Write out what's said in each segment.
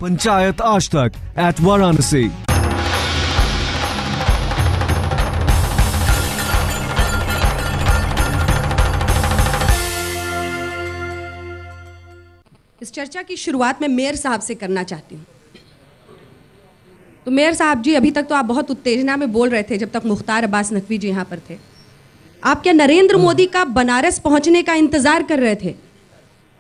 पंचायत आज तक at वाराणसी। इस चर्चा की शुरुआत मैं मेयर साहब से करना चाहती हूँ। तो मेयर साहब जी, अभी तक तो आप बहुत उत्तेजना में बोल रहे थे जब तक मुख्तार अब्बास नकवी जी यहाँ पर थे। आप क्या नरेंद्र मोदी का बनारस पहुंचने का इंतजार कर रहे थे?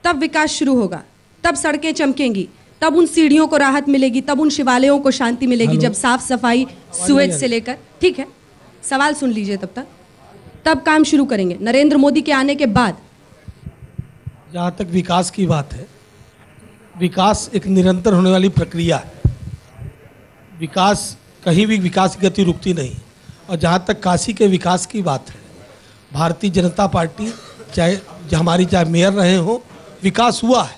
तब विकास शुरू होगा, तब सड़कें चमकेंगी, तब उन सीढ़ियों को राहत मिलेगी, तब उन शिवालयों को शांति मिलेगी, जब साफ सफाई सुएज से लेकर, ठीक है, सवाल सुन लीजिए, तब काम शुरू करेंगे नरेंद्र मोदी के आने के बाद। जहाँ तक विकास की बात है, विकास एक निरंतर होने वाली प्रक्रिया है। विकास कहीं भी विकास की गति रुकती नहीं। और जहाँ तक काशी के विकास की बात है, भारतीय जनता पार्टी चाहे मेयर रहे हो, विकास हुआ है,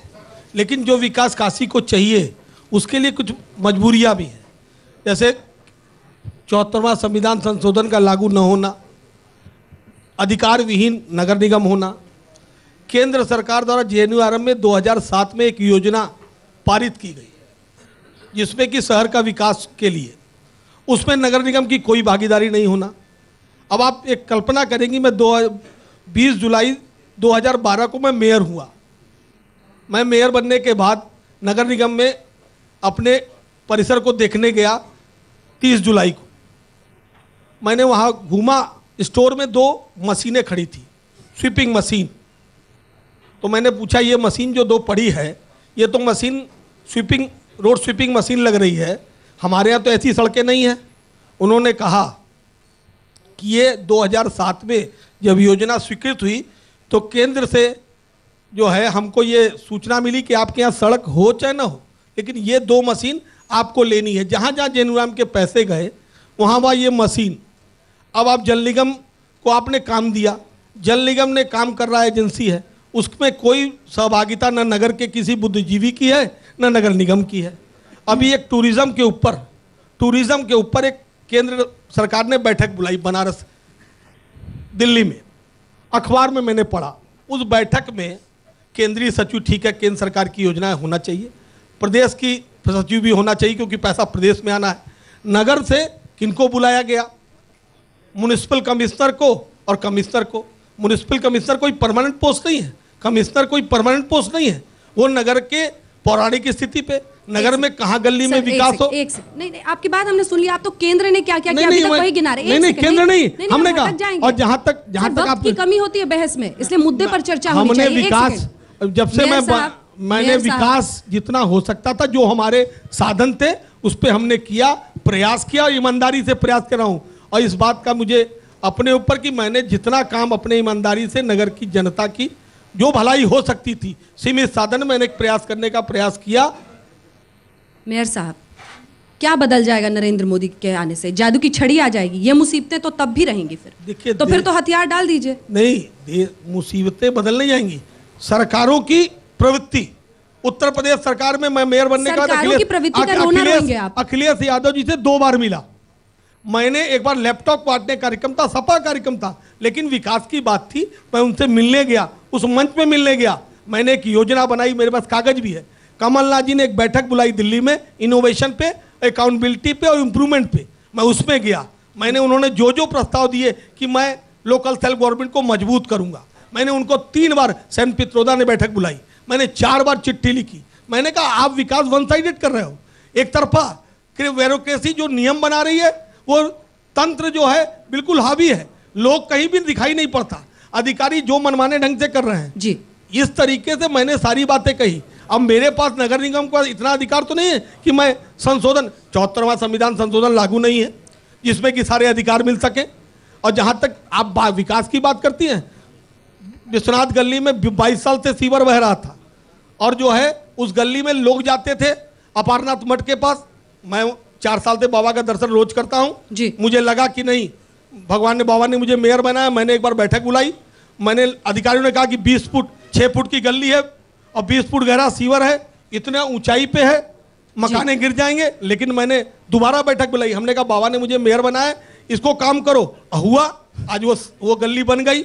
लेकिन जो विकास काशी को चाहिए उसके लिए कुछ मजबूरियां भी हैं। जैसे 74वां संविधान संशोधन का लागू न होना, अधिकार विहीन नगर निगम होना, केंद्र सरकार द्वारा जेएनयूआरएम में 2007 में एक योजना पारित की गई जिसमें कि शहर का विकास के लिए उसमें नगर निगम की कोई भागीदारी नहीं होना। अब आप एक कल्पना करेंगी, मैं 20 जुलाई 2012 को मैं मेयर हुआ। मैं मेयर बनने के बाद नगर निगम में अपने परिसर को देखने गया 30 जुलाई को। मैंने वहाँ घूमा, स्टोर में 2 मशीनें खड़ी थी, स्वीपिंग मशीन। तो मैंने पूछा, ये मशीन जो 2 पड़ी है, ये तो machine sweeping, road sweeping machine लग रही है, हमारे यहाँ तो ऐसी सड़कें नहीं हैं। उन्होंने कहा कि ये 2007 में जब योजना स्वीकृत हुई तो केंद्र से जो है हमको ये सूचना मिली कि आपके यहाँ सड़क हो चाहे ना हो, लेकिन ये 2 मशीन आपको लेनी है। जहाँ जहाँ जेएनयूआरएम के पैसे गए वहाँ ये मशीन। अब आप जल निगम को आपने काम दिया, जल निगम ने काम कर रहा एजेंसी है, उसमें कोई सहभागिता न नगर के किसी बुद्धिजीवी की है न नगर निगम की है। अभी एक टूरिज्म के ऊपर एक केंद्र सरकार ने बैठक बुलाई बनारस, दिल्ली में। अखबार में मैंने पढ़ा, उस बैठक में केंद्रीय सचिव, ठीक है, केंद्र सरकार की योजनाएं होना चाहिए, प्रदेश की सचिव भी होना चाहिए क्योंकि पैसा प्रदेश में आना है। नगर से किनको बुलाया गया? म्युनिसिपल कमिश्नर को और कमिश्नर को। म्युनिसिपल कमिश्नर कोई परमानेंट पोस्ट नहीं है, कमिश्नर कोई परमानेंट पोस्ट नहीं है। वो नगर के पौराणिक स्थिति पे, नगर में कहाँ गल्ली में विकास हो। नहीं, आपकी बात हमने सुन ली। आप तो केंद्र ने क्या क्या किया अभी तक वही गिना रहे। नहीं, केंद्र नहीं, हमने कहा। और जहाँ तक आपकी कमी होती है बहस में, इसलिए मुद्दे पर चर्चा होनी चाहिए। हमने विकास, जब से मैंने विकास जितना हो सकता था, जो हमारे साधन थे, उस पर हमने किया, प्रयास किया, और ईमानदारी से प्रयास कर रहा हूँ। और इस बात का मुझे अपने ऊपर कि मैंने जितना काम अपने ईमानदारी से नगर की जनता की जो भलाई हो सकती थी, सीमित साधन मैंने प्रयास करने का प्रयास किया। मेयर साहब, क्या बदल जाएगा नरेंद्र मोदी के आने से? जादू की छड़ी आ जाएगी? ये मुसीबतें तो तब भी रहेंगी फिर। देखिए, तो फिर तो हथियार डाल दीजिए। नहीं, मुसीबतें बदल नहीं जाएंगी, सरकारों की प्रवृत्ति। उत्तर प्रदेश सरकार में मैं मेयर बनने के बाद अखिलेश यादव जी से 2 बार मिला। मैंने एक बार लैपटॉप बांटने कार्यक्रम था, सपा कार्यक्रम था, लेकिन विकास की बात थी, मैं उनसे मिलने गया, उस मंच पे मिलने गया। मैंने एक योजना बनाई, मेरे पास कागज भी है। कमलनाथ जी ने एक बैठक बुलाई दिल्ली में, इनोवेशन पे, अकाउंटेबिलिटी पे और इम्प्रूवमेंट पे। मैं उसमें गया, मैंने उन्होंने जो जो प्रस्ताव दिए कि मैं लोकल सेल्फ गवर्नमेंट को मजबूत करूंगा, मैंने उनको 3 बार, सेन पित्रोदा ने बैठक बुलाई, मैंने 4 बार चिट्ठी लिखी। मैंने कहा आप विकास वन साइडेड कर रहे हो, एक तरफा ब्यूरोक्रेसी जो नियम बना रही है, वो तंत्र जो है बिल्कुल हावी है, लोग कहीं भी दिखाई नहीं पड़ता, अधिकारी जो मनमाने ढंग से कर रहे हैं जी। इस तरीके से मैंने सारी बातें कही। अब मेरे पास नगर निगम का इतना अधिकार तो नहीं है कि मैं संशोधन, 74वां संविधान संशोधन लागू नहीं है जिसमें कि सारे अधिकार मिल सके। और जहां तक आप विकास की बात करती हैं, विश्वनाथ गली में 22 साल से सीवर बह रहा था, और जो है उस गली में लोग जाते थे अपारनाथ मठ के पास। मैं 4 साल से बाबा का दर्शन रोज करता हूँ। मुझे लगा कि नहीं, बाबा ने मुझे मेयर बनाया। मैंने एक बार बैठक बुलाई, मैंने अधिकारियों ने कहा कि 20 फुट 6 फुट की गली है और 20 फुट गहरा सीवर है, इतना ऊंचाई पे है, मकाने गिर जाएंगे। लेकिन मैंने दोबारा बैठक बुलाई, हमने कहा बाबा ने मुझे मेयर बनाया, इसको काम करो। हुआ, आज वो गली बन गई।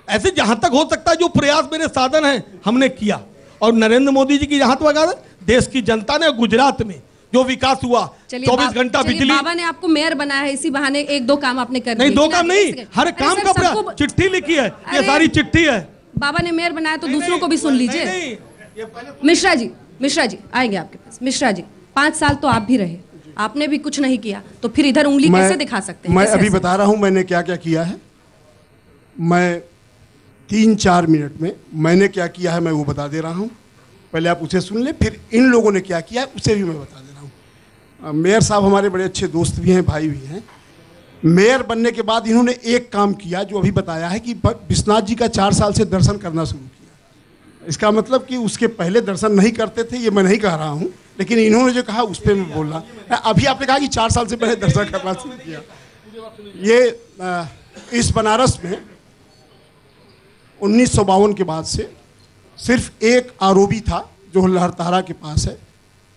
ऐसे जहां तक हो सकता है जो प्रयास मेरे साधन हैं हमने किया। और नरेंद्र मोदी जी की जहां तक देश की जनता ने गुजरात में जो विकास हुआ, 24 घंटा बिजली। बाबा ने आपको मेयर बनाया है, इसी बहाने एक दो काम आपने कर दिए। नहीं, दो काम नहीं, हर काम का पूरा चिट्ठी लिखी है, ये सारी चिट्ठी है। बाबा ने मेयर बनाया तो दूसरों को भी सुन लीजिए। मिश्रा जी आएंगे आपके पास। मिश्रा जी, 5 साल तो आप भी रहे, आपने भी कुछ नहीं किया, तो फिर इधर उंगली कैसे दिखा सकते हैं? मैं अभी बता रहा हूं मैंने क्या क्या किया है। मैं 3-4 मिनट में मैंने क्या किया है मैं वो बता दे रहा हूं। पहले आप उसे सुन ले, फिर इन लोगों ने क्या किया है उसे भी मैं बता दे रहा हूं। मेयर साहब हमारे बड़े अच्छे दोस्त भी हैं, भाई भी हैं। मेयर बनने के बाद इन्होंने एक काम किया जो अभी बताया है कि विश्वनाथ जी का 4 साल से दर्शन करना शुरू किया। इसका मतलब कि उसके पहले दर्शन नहीं करते थे, ये मैं नहीं कह रहा हूँ, लेकिन इन्होंने जो कहा उस पर मैं बोल रहा। अभी आपने कहा कि 4 साल से पहले दर्शन करना शुरू किया। ये इस बनारस में 1952 के बाद से सिर्फ एक आरोपी था जो लहरतारा के पास है।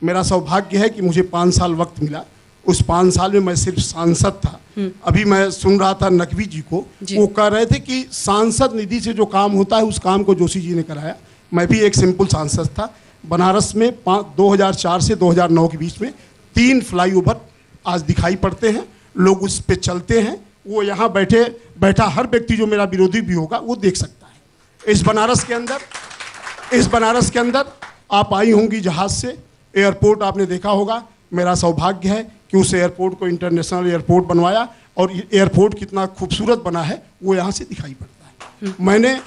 मेरा सौभाग्य है कि मुझे 5 साल वक्त मिला। उस 5 साल में मैं सिर्फ सांसद था। अभी मैं सुन रहा था नकवी जी को, वो कह रहे थे कि सांसद निधि से जो काम होता है उस काम को जोशी जी ने कराया। मैं भी एक सिंपल सांसद था। बनारस में 2004 से 2009 के बीच में 3 फ्लाईओवर आज दिखाई पड़ते हैं, लोग उस पे चलते हैं। वो यहाँ बैठा हर व्यक्ति जो मेरा विरोधी भी होगा वो देख सकता है। इस बनारस के अंदर आप आई होंगी जहाज से, एयरपोर्ट आपने देखा होगा। मेरा सौभाग्य है कि उस एयरपोर्ट को इंटरनेशनल एयरपोर्ट बनवाया, और एयरपोर्ट कितना खूबसूरत बना है वो यहाँ से दिखाई पड़ता है। मैंने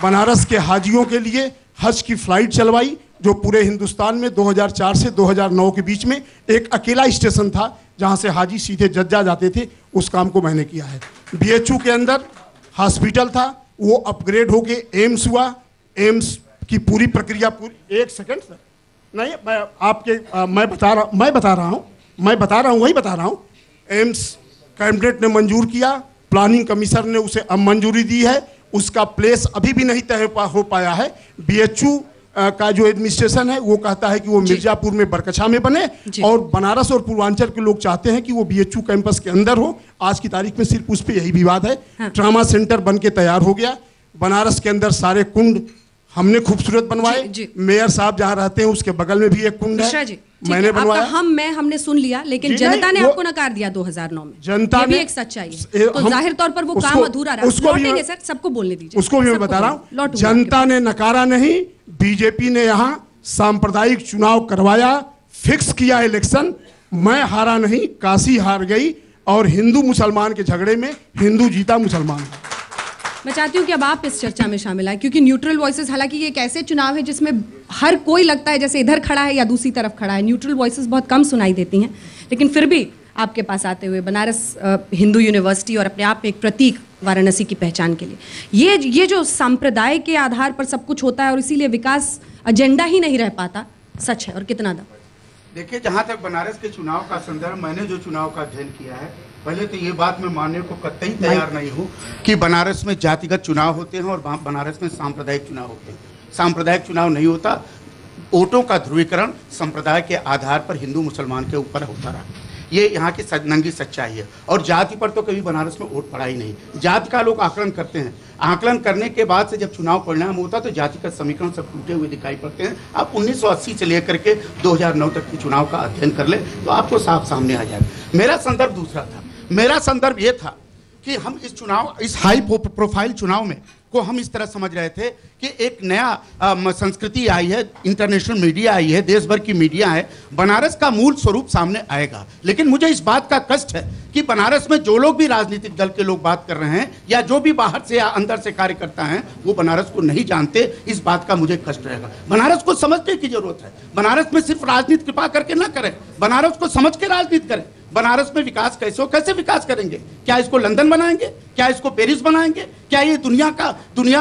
बनारस के हाजियों के लिए हज की फ्लाइट चलवाई, जो पूरे हिंदुस्तान में 2004 से 2009 के बीच में एक अकेला स्टेशन था जहाँ से हाजी सीधे जज्जा जाते थे। उस काम को मैंने किया है। BHU के अंदर हॉस्पिटल था, वो अपग्रेड होके एम्स हुआ। एम्स की पूरी प्रक्रिया एक सेकंड सर, नहीं मैं बता रहा हूँ। एम्स कैबिनेट ने मंजूर किया, प्लानिंग कमीशन ने उसे अब मंजूरी दी है। उसका प्लेस अभी भी नहीं तय हो पाया है। BHU का जो एडमिनिस्ट्रेशन है वो कहता है कि वो मिर्जापुर में बरकछा में बने, और बनारस और पूर्वांचल के लोग चाहते हैं कि वो BHU कैंपस के अंदर हो। आज की तारीख में सिर्फ उस पर यही विवाद है। हाँ। ट्रामा सेंटर बन के तैयार हो गया। बनारस के अंदर सारे कुंड हमने खूबसूरत बनवाए। मेयर साहब जहाँ रहते हैं उसके बगल में भी एक कुंड है, मैंने बनवाया। हमने सुन लिया, लेकिन जनता ने आपको नकार दिया 2009 में। जनता ने एक सच्चाई है, तो जाहिर तौर पर वो काम अधूरा रहा। उसको भी सर सबको बोलने दीजिए, उसको भी मैं बता रहा हूँ। जनता ने नकारा नहीं, बीजेपी ने यहाँ सांप्रदायिक चुनाव करवाया, फिक्स किया इलेक्शन। मैं हारा नहीं, काशी हार गई, और हिंदू मुसलमान के झगड़े में हिंदू जीता, मुसलमान। मैं चाहती हूँ कि अब आप इस चर्चा में शामिल आए, क्योंकि न्यूट्रल वॉइसेस, हालांकि ये एक ऐसे चुनाव है जिसमें हर कोई लगता है जैसे इधर खड़ा है या दूसरी तरफ खड़ा है। न्यूट्रल वॉइसेस बहुत कम सुनाई देती हैं, लेकिन फिर भी आपके पास आते हुए बनारस हिंदू यूनिवर्सिटी और अपने आप में एक प्रतीक वाराणसी की पहचान के लिए, ये जो संप्रदाय के आधार पर सब कुछ होता है और इसीलिए विकास एजेंडा ही नहीं रह पाता, सच है और कितना दम? देखिए, जहाँ तक बनारस के चुनाव का संदर्भ, मैंने जो चुनाव का अध्ययन किया है, पहले तो ये बात मैं मानने को कतई तैयार नहीं हूँ कि बनारस में जातिगत चुनाव होते हैं और बनारस में सांप्रदायिक चुनाव होते हैं। सांप्रदायिक चुनाव नहीं होता। वोटों का ध्रुवीकरण संप्रदाय के आधार पर हिंदू मुसलमान के ऊपर होता रहा। ये यहाँ की नंगी सच्चाई है। और जाति पर तो कभी बनारस में वोट पड़ा ही नहीं। जाति का लोग आकलन करते हैं, आकलन करने के बाद से जब चुनाव परिणाम होता तो जाति का समीकरण सब टूटे हुए दिखाई पड़ते हैं। आप 1980 से लेकर के 2009 तक के चुनाव का अध्ययन कर ले तो आपको साफ सामने आ जाएगा। मेरा संदर्भ दूसरा था। मेरा संदर्भ ये था कि हम इस हाई प्रोफाइल चुनाव में को हम इस तरह समझ रहे थे कि एक नया संस्कृति आई है, इंटरनेशनल मीडिया आई है, देश भर की मीडिया है, बनारस का मूल स्वरूप सामने आएगा। लेकिन मुझे इस बात का कष्ट है कि बनारस में जो लोग भी राजनीतिक दल के लोग बात कर रहे हैं या जो भी बाहर से या अंदर से कार्य करता है वो बनारस को नहीं जानते। इस बात का मुझे कष्ट रहेगा। बनारस को समझने की जरूरत है। बनारस में सिर्फ राजनीति कृपा करके ना करें, बनारस को समझ के राजनीति करें। बनारस में विकास कैसे विकास करेंगे? क्या इसको लंदन बनाएंगे? क्या इसको पेरिस बनाएंगे? क्या ये दुनिया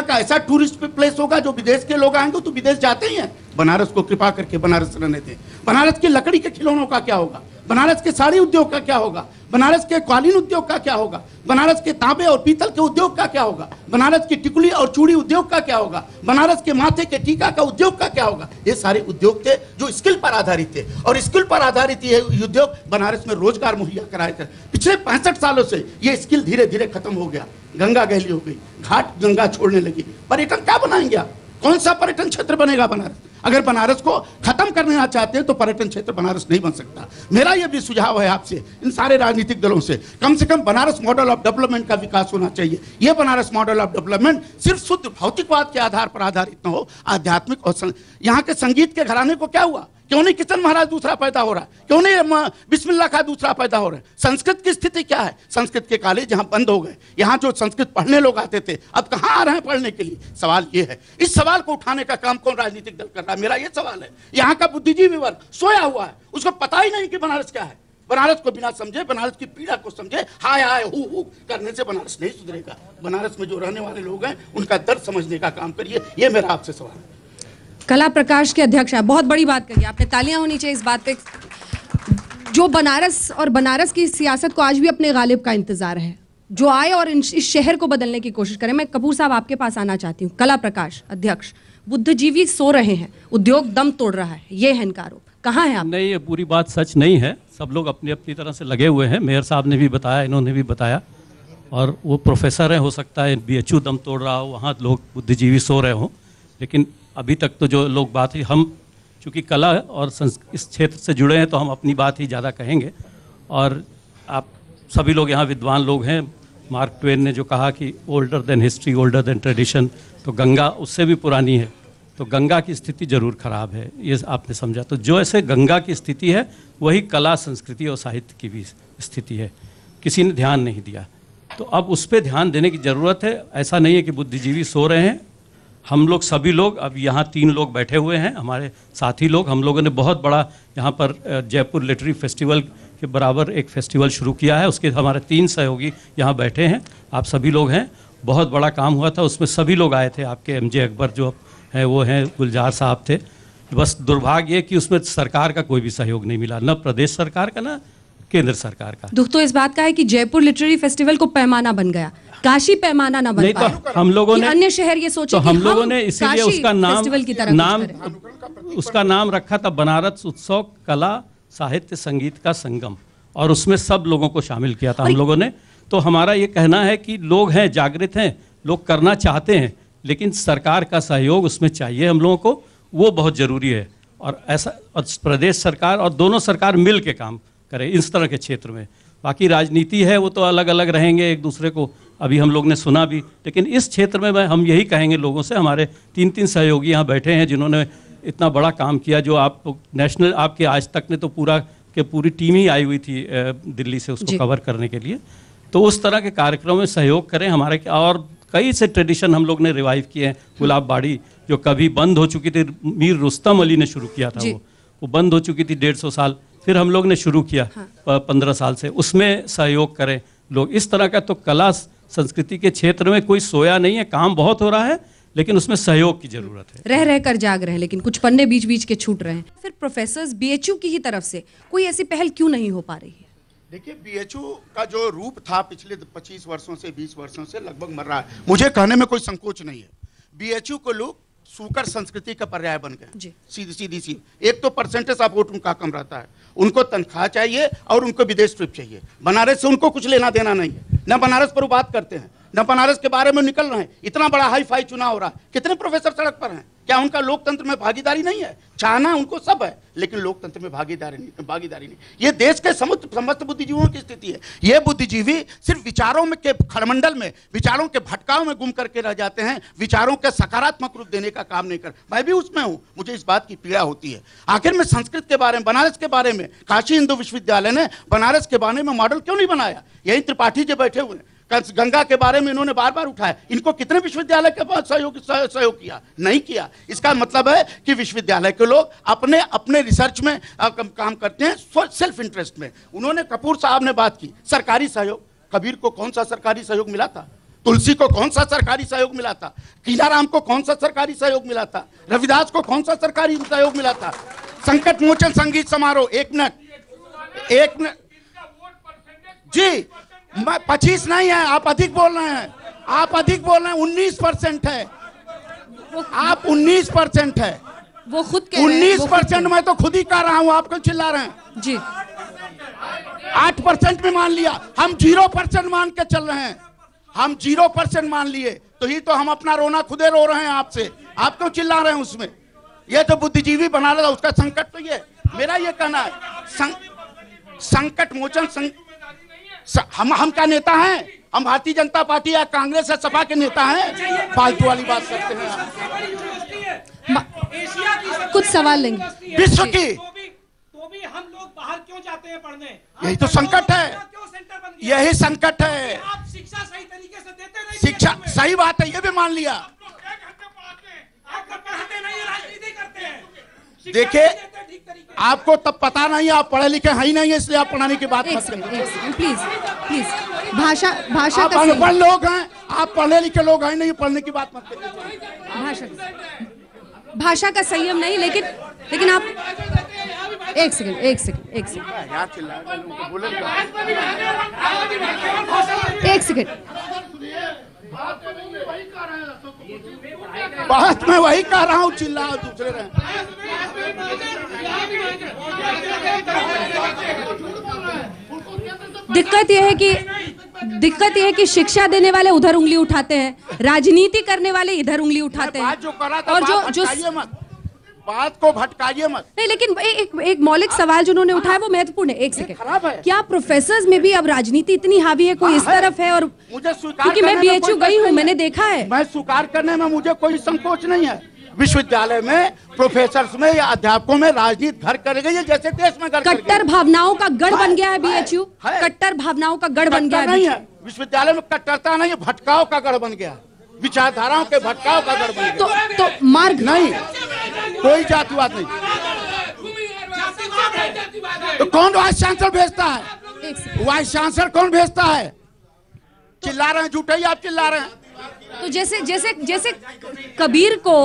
का ऐसा टूरिस्ट प्लेस होगा जो विदेश के लोग आएंगे तो विदेश जाते ही हैं? बनारस को कृपा करके बनारस रहने दें। बनारस की लकड़ी के खिलौनों का क्या होगा? बनारस के साड़ी उद्योग का क्या होगा? बनारस के कालीन उद्योग का क्या होगा? बनारस के तांबे और पीतल के उद्योग का क्या होगा? बनारस की टिकुली और चूड़ी उद्योग का क्या होगा? बनारस के माथे के टीका का उद्योग का क्या होगा? ये सारे उद्योग थे जो स्किल पर आधारित थे, और स्किल पर आधारित ये उद्योग बनारस में रोजगार मुहैया कराए थे। पिछले 65 सालों से ये स्किल धीरे धीरे खत्म हो गया। गंगा गहली हो गई, घाट गंगा छोड़ने लगी। पर्यटन क्या बनाएंगे आप? कौन सा पर्यटन क्षेत्र बनेगा बनारस? अगर बनारस को खत्म करना चाहते हैं तो पर्यटन क्षेत्र बनारस नहीं बन सकता। मेरा यह भी सुझाव है आपसे, इन सारे राजनीतिक दलों से कम बनारस मॉडल ऑफ डेवलपमेंट का विकास होना चाहिए। यह बनारस मॉडल ऑफ डेवलपमेंट सिर्फ शुद्ध भौतिकवाद के आधार पर आधारित न हो, आध्यात्मिक और यहाँ के संगीत के घराने को क्या हुआ? क्यों नहीं किशन महाराज दूसरा पैदा हो रहा है? क्यों नहीं बिस्मिल्लाह खां दूसरा पैदा हो रहा है? संस्कृत की स्थिति क्या है? संस्कृत के कॉलेज यहाँ बंद हो गए, यहाँ जो संस्कृत पढ़ने लोग आते थे अब कहाँ आ रहे हैं पढ़ने के लिए? सवाल ये है। इस सवाल को उठाने का काम कौन राजनीतिक दल कर रहा है? मेरा ये सवाल है। यहाँ का बुद्धिजीवी वर्ग सोया हुआ है, उसको पता ही नहीं कि बनारस क्या है। बनारस को बिना समझे, बनारस की पीड़ा को समझे, हाय हाय हु करने से बनारस नहीं सुधरेगा। बनारस में जो रहने वाले लोग हैं उनका दर्द समझने का काम करिए, ये मेरा आपसे सवाल है। कला प्रकाश के अध्यक्ष है, बहुत बड़ी बात कही आपने, तालियां होनी चाहिए इस बात पे। जो बनारस और बनारस की सियासत को आज भी अपने गालिब का इंतजार है, जो आए और इस शहर को बदलने की कोशिश करें। मैं कपूर साहब आपके पास आना चाहती हूँ। कला प्रकाश अध्यक्ष, बुद्धिजीवी सो रहे हैं, उद्योग दम तोड़ रहा है, ये है इनका आरोप, कहाँ है आप? नहीं, ये पूरी बात सच नहीं है। सब लोग अपनी अपनी तरह से लगे हुए हैं। मेयर साहब ने भी बताया, इन्होंने भी बताया, और वो प्रोफेसर हैं, हो सकता है BHU दम तोड़ रहा हो, वहाँ लोग बुद्धिजीवी सो रहे हों। लेकिन अभी तक तो जो लोग बात ही, हम चूँकि कला और इस क्षेत्र से जुड़े हैं तो हम अपनी बात ही ज़्यादा कहेंगे। और आप सभी लोग यहाँ विद्वान लोग हैं। मार्क ट्वेन ने जो कहा कि older than history, older than tradition, तो गंगा उससे भी पुरानी है। तो गंगा की स्थिति ज़रूर ख़राब है, ये आपने समझा। तो जो ऐसे गंगा की स्थिति है वही कला, संस्कृति और साहित्य की भी स्थिति है। किसी ने ध्यान नहीं दिया, तो अब उस पर ध्यान देने की ज़रूरत है। ऐसा नहीं है कि बुद्धिजीवी सो रहे हैं। हम लोग सभी लोग, अब यहाँ 3 लोग बैठे हुए हैं हमारे साथी लोग, हम लोगों ने बहुत बड़ा यहाँ पर जयपुर लिटरेरी फेस्टिवल के बराबर एक फेस्टिवल शुरू किया है। उसके हमारे 3 सहयोगी यहाँ बैठे हैं, आप सभी लोग हैं। बहुत बड़ा काम हुआ था, उसमें सभी लोग आए थे। आपके MJ अकबर जो हैं वो हैं, गुलजार साहब थे। बस दुर्भाग्य है कि उसमें सरकार का कोई भी सहयोग नहीं मिला, न प्रदेश सरकार का न केंद्र सरकार का। दुख तो इस बात का है कि जयपुर लिटरेरी फेस्टिवल को पैमाना बन गया, काशी पैमाना ना बन पाया। तो हम लोगों ने, अन्य शहर ये सोचे तो हम लोगों ने इसीलिए उसका नाम रखा था बनारस उत्सव कला साहित्य संगीत का संगम, और उसमें सब लोगों को शामिल किया था हम लोगों ने। तो हमारा ये कहना है कि लोग हैं, जागृत हैं, लोग करना चाहते हैं, लेकिन सरकार का सहयोग उसमें चाहिए हम लोगों को, वो बहुत ज़रूरी है। और ऐसा, और प्रदेश सरकार और दोनों सरकार मिल के काम करें इस तरह के क्षेत्र में। बाकी राजनीति है वो तो अलग अलग रहेंगे एक दूसरे को, अभी हम लोग ने सुना भी, लेकिन इस क्षेत्र में हम यही कहेंगे लोगों से। हमारे 3 सहयोगी यहाँ बैठे हैं जिन्होंने इतना बड़ा काम किया, जो आप नेशनल, आपके आज तक ने तो पूरी टीम ही आई हुई थी दिल्ली से उसको कवर करने के लिए। तो उस तरह के कार्यक्रमों में सहयोग करें हमारे। और कई से ट्रेडिशन हम लोग ने रिवाइव किए हैं। गुलाब बाड़ी जो कभी बंद हो चुकी थी, मीर रुस्तम अली ने शुरू किया था, वो बंद हो चुकी थी 150 साल, फिर हम लोग ने शुरू किया 15 साल से, उसमें सहयोग करें लोग। इस तरह का तो कला संस्कृति के क्षेत्र में कोई सोया नहीं है, काम बहुत हो रहा है, लेकिन उसमें सहयोग की जरूरत है। रह रह कर जाग रहे हैं, लेकिन कुछ पन्ने बीच बीच के छूट रहे हैं। फिर प्रोफेसर्स BHU की ही तरफ से कोई ऐसी पहल क्यों नहीं हो पा रही है? देखिए, BHU का जो रूप था पिछले 25 वर्षों से 20 वर्षों से लगभग मर रहा है। मुझे कहने में कोई संकोच नहीं है। BHU को लोग सूकर संस्कृति का पर्याय बन गए, सीधी सी। एक तो परसेंटेज ऑफ वोट उनका कम रहता है, उनको तनख्वाह चाहिए और उनको विदेश ट्रिप चाहिए। बनारस से उनको कुछ लेना देना नहीं है, न बनारस पर वो बात करते हैं, न बनारस के बारे में निकल रहे हैं। इतना बड़ा हाई फाई चुनाव हो रहा है, कितने प्रोफेसर सड़क पर हैं? क्या उनका लोकतंत्र में भागीदारी नहीं है? चाहना उनको सब है, लेकिन लोकतंत्र में भागीदारी नहीं। ये देश के समस्त बुद्धिजीवियों की स्थिति है। ये बुद्धिजीवी सिर्फ विचारों में के खड़मंडल में, विचारों के भटकाव में गुम करके रह जाते हैं, विचारों के सकारात्मक रूप देने का काम नहीं कर। मैं भी उसमें हूँ, मुझे इस बात की पीड़ा होती है। आखिर में संस्कृत के बारे में, बनारस के बारे में काशी हिंदू विश्वविद्यालय ने बनारस के बारे में मॉडल क्यों नहीं बनाया? यही त्रिपाठी जो बैठे हुए हैं, गंगा के बारे में इन्होंने बार बार उठाया। इनको कितने विश्वविद्यालय के पास सहयोग किया? नहीं किया। इसका मतलब है कि विश्वविद्यालय के लोग अपने अपने रिसर्च में काम करते हैं, सेल्फ इंटरेस्ट में। उन्होंने, कपूर साहब ने बात की सरकारी सहयोग। कबीर को कौन सा सरकारी सहयोग मिला था? तुलसी को कौन सा सरकारी सहयोग मिला था? कीलाराम को कौन सा सरकारी सहयोग मिला था? रविदास को कौन सा सरकारी सहयोग मिला था? संकट मोचन संगीत समारोह, एक मिनट जी, 25 नहीं है, आप अधिक बोल रहे हैं, 19% है। आप 19% है, वो खुद के 19% मैं तो खुद ही कह रहा हूं, आप क्यों चिल्ला रहे हैं जी? 8% में मान लिया, हम 0% मान के चल रहे हैं। हम 0% मान लिए, तो ही तो हम अपना रोना खुदे रो रहे हैं आपसे। आप क्यों चिल्ला रहे हैं उसमें? ये तो बुद्धिजीवी बना रहा उसका संकट तो ये मेरा ये कहना है संकट मोचन हम क्या नेता हैं? हम भारतीय जनता पार्टी या कांग्रेस या सपा के नेता हैं? फालतू वाली बात करते हैं। कुछ सवाल लेंगे विश्व की तो भी हम लोग बाहर क्यों जाते हैं पढ़ने? यही तो संकट है, यही संकट है। आप शिक्षा सही तरीके से देते नहीं। शिक्षा सही बात है, ये भी मान लिया। देखिए आपको तब पता नहीं, आप पढ़े लिखे हैं ही नहीं, इसलिए आप पढ़ाने की बात मत करिए। प्लीज प्लीज भाषा आप अनपढ़ लोग हैं, आप पढ़े लिखे लोग हैं नहीं, पढ़ने की बात मत करिए। भाषा का संयम नहीं, लेकिन आप एक सेकंड बात मैं वही कह रहा हूँ, चिल्ला दूसरे रहे। दिक्कत यह है कि शिक्षा देने वाले उधर उंगली उठाते हैं, राजनीति करने वाले इधर उंगली उठाते हैं। और जो बात को भटकाइए मत। नहीं, लेकिन एक मौलिक सवाल जो उन्होंने उठाया वो महत्वपूर्ण है। एक सेकंड, क्या प्रोफेसर्स में भी अब राजनीति इतनी हावी है? कोई इस तरफ है? और मुझे स्वीकार, क्योंकि मैं बीएचयू गई हूँ, मैंने देखा है। मैं स्वीकार करने में मुझे कोई संकोच नहीं है। विश्वविद्यालय में प्रोफेसर्स में या अध्यापकों में राजनीति घर कर गई है, जैसे देश में घर कट्टर भावनाओं का गढ़ बन गया है बीएचयू। कट्टर भावनाओं का गढ़ बन गया है। विश्वविद्यालय में कट्टरता नहीं, भटकाव का गढ़ बन गया, विचारधाराओं के भटकाव का गढ़ बन गया। तो मार्ग नहीं, कोई जातिवाद नहीं। तो कौन वाइस चांसलर भेजता है? वाइस चांसलर कौन भेजता है? चिल्ला रहे हैं, झूठे ही आप चिल्ला रहे हैं। तो जैसे कबीर को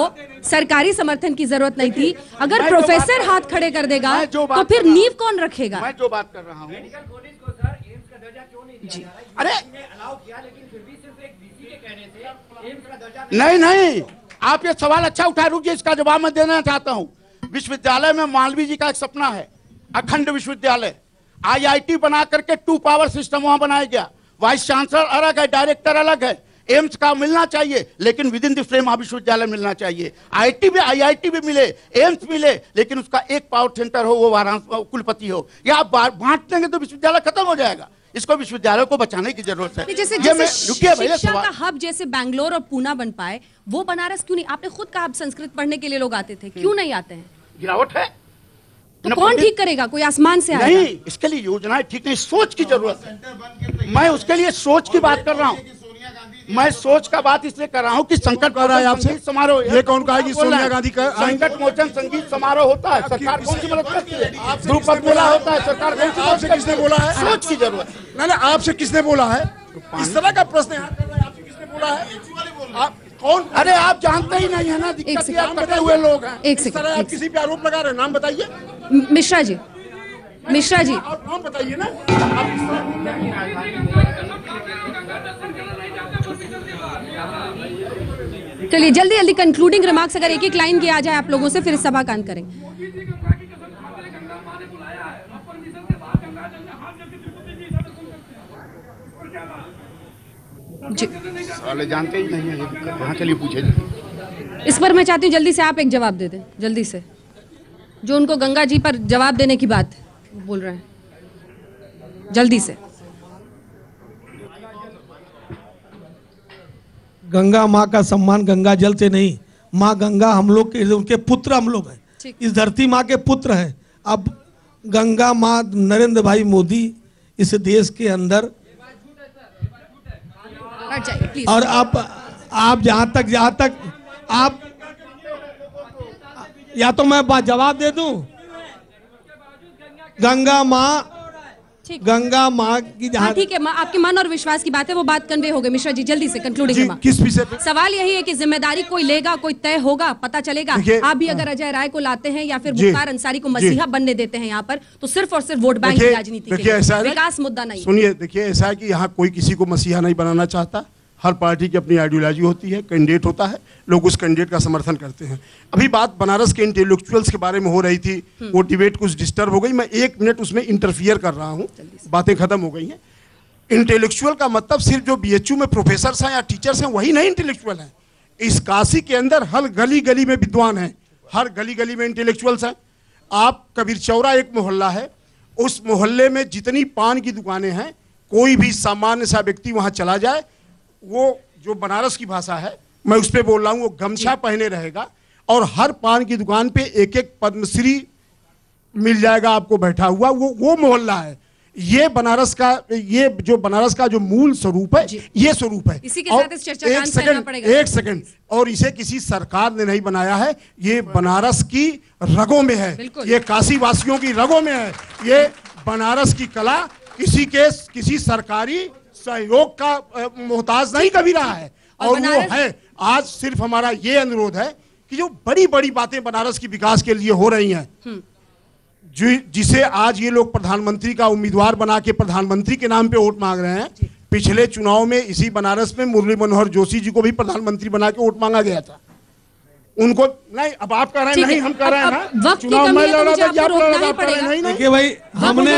सरकारी समर्थन की जरूरत नहीं थी, अगर प्रोफेसर हाथ खड़े कर देगा तो फिर नींव कौन रखेगा? मैं जो बात कर रहा हूँ जी, अरे नहीं, आप ये सवाल अच्छा उठा, रुकिए, इसका जवाब मैं देना चाहता हूँ। विश्वविद्यालय में मालवीय जी का एक सपना है, अखंड विश्वविद्यालय। आईआईटी बना करके 2 पावर सिस्टम वहां बनाया गया। वाइस चांसलर अलग है, डायरेक्टर अलग है। एम्स का मिलना चाहिए, लेकिन with in the frame of विश्वविद्यालय मिलना चाहिए। आईआईटी भी मिले, एम्स मिले, लेकिन उसका एक पावर सेंटर हो, वो वाराणसी कुलपति हो। या आप बांट देंगे तो विश्वविद्यालय खत्म हो जाएगा। इसको विश्वविद्यालय को बचाने की जरूरत है। जैसे शिक्षा का हब जैसे बैंगलोर और पूना बन पाए, वो बनारस क्यों नहीं? आपने खुद कहा आप संस्कृत पढ़ने के लिए लोग आते थे, क्यों नहीं आते हैं? गिरावट है तो कौन ठीक करेगा? कोई आसमान से आएगा? नहीं, इसके लिए योजनाएं ठीक नहीं, सोच की जरूरत है। मैं उसके लिए सोच की बात कर रहा हूँ। मैं सोच का बात इसलिए कर रहा हूँ कि संकट कर रहा है आपसे समारोह। ये कौन कहा कि सोनिया गांधी का संकट मोचन संगीत समारोह होता है, सरकार कौन सी मदद करती है? द्रुपद मेला होता है, सरकार कौन सी? आपसे किसने बोला है? सोच की जरूरत है। ना, आपसे किसने बोला है? इस तरह का प्रश्न यहाँ कर रहे हैं, आपसे किसने बोला है? आप कौन? अरे आप जानते ही नहीं है ना, दिक्कत ये आप कटे हुए लोग हैं। एक इस तरह आप किसी पे आरोप लगा रहे हैं, नाम बताइए। मिश्रा जी, आप नाम बताइए ना। चलिए जल्दी कंक्लूडिंग रिमार्क्स अगर एक लाइन की आ जाए आप लोगों से, फिर इस सभा का अंत करेंगे। साले जानते ही नहीं है, ये दिक्कत कहाँ के लिए पूछे। इस पर मैं चाहती हूँ जल्दी से आप एक जवाब दे दें, जल्दी से। जो उनको गंगा जी पर जवाब देने की बात बोल रहे हैं, जल्दी से। गंगा माँ का सम्मान गंगा जल से नहीं, माँ गंगा हम लोग के, उनके पुत्र हम लोग हैं, इस धरती माँ के पुत्र हैं। अब गंगा माँ नरेंद्र भाई मोदी इस देश के अंदर, और आप जहाँ तक आप, या तो मैं जवाब दे दूं। गंगा माँ की जहाँ, ठीक है, आपके मन और विश्वास की बात है, वो बात कन्वे हो गई। मिश्रा जी जल्दी से कंक्लूडिंग। किस विषय पे? सवाल यही है कि जिम्मेदारी कोई लेगा, कोई तय होगा, पता चलेगा। आप भी अगर अजय राय को लाते हैं या फिर मुख्तार अंसारी को मसीहा बनने देते हैं यहाँ पर, तो सिर्फ और सिर्फ वोट बैंक की राजनीति के लिए, विकास मुद्दा नहीं। सुनिए, देखिए ऐसा है कि यहाँ कोई किसी को मसीहा नहीं बनाना चाहता। हर पार्टी की अपनी आइडियोलॉजी होती है, कैंडिडेट होता है, लोग उस कैंडिडेट का समर्थन करते हैं। अभी बात बनारस के इंटेलेक्चुअल्स के बारे में हो रही थी, वो डिबेट कुछ डिस्टर्ब हो गई। मैं 1 मिनट उसमें इंटरफियर कर रहा हूँ, बातें खत्म हो गई हैं। इंटेलेक्चुअल का मतलब सिर्फ जो बीएचयू में प्रोफेसर्स हैं या टीचर्स हैं वही नहीं इंटेलेक्चुअल हैं। इस काशी के अंदर हर गली गली में विद्वान हैं, हर गली गली में इंटेलेक्चुअल्स हैं। आप कबीर चौरा एक मोहल्ला है, उस मोहल्ले में जितनी पान की दुकानें हैं, कोई भी सामान्य सा व्यक्ति वहां चला जाए, वो जो बनारस की भाषा है मैं उस पर बोल रहा हूँ, वो गमछा पहने रहेगा और हर पान की दुकान पे एक एक पद्मश्री मिल जाएगा आपको बैठा हुआ। वो मोहल्ला है। ये बनारस का, ये जो बनारस का जो मूल स्वरूप है, ये स्वरूप है। इसी के साथ इस चर्चा का अंत करना पड़ेगा। एक सेकंड, और इसे किसी सरकार ने नहीं बनाया है, ये बनारस की रगों में है, ये काशी वासियों की रगों में है। ये बनारस की कला किसी सरकारी सहयोग का मोहताज नहीं कभी रहा है, और वो है। आज सिर्फ हमारा ये अनुरोध है कि जो बड़ी बड़ी बातें बनारस की विकास के लिए हो रही हैं, जिसे आज ये लोग प्रधानमंत्री का उम्मीदवार बना के प्रधानमंत्री के नाम पे वोट मांग रहे हैं, पिछले चुनाव में इसी बनारस में मुरली मनोहर जोशी जी को भी प्रधानमंत्री बना के वोट मांगा गया था। उनको नहीं, अब आप कह रहे हैं नहीं, हम कह रहे हैं ना, चुनाव में लड़ा था, आप लड़ा था, नहीं। देखिए भाई, हमने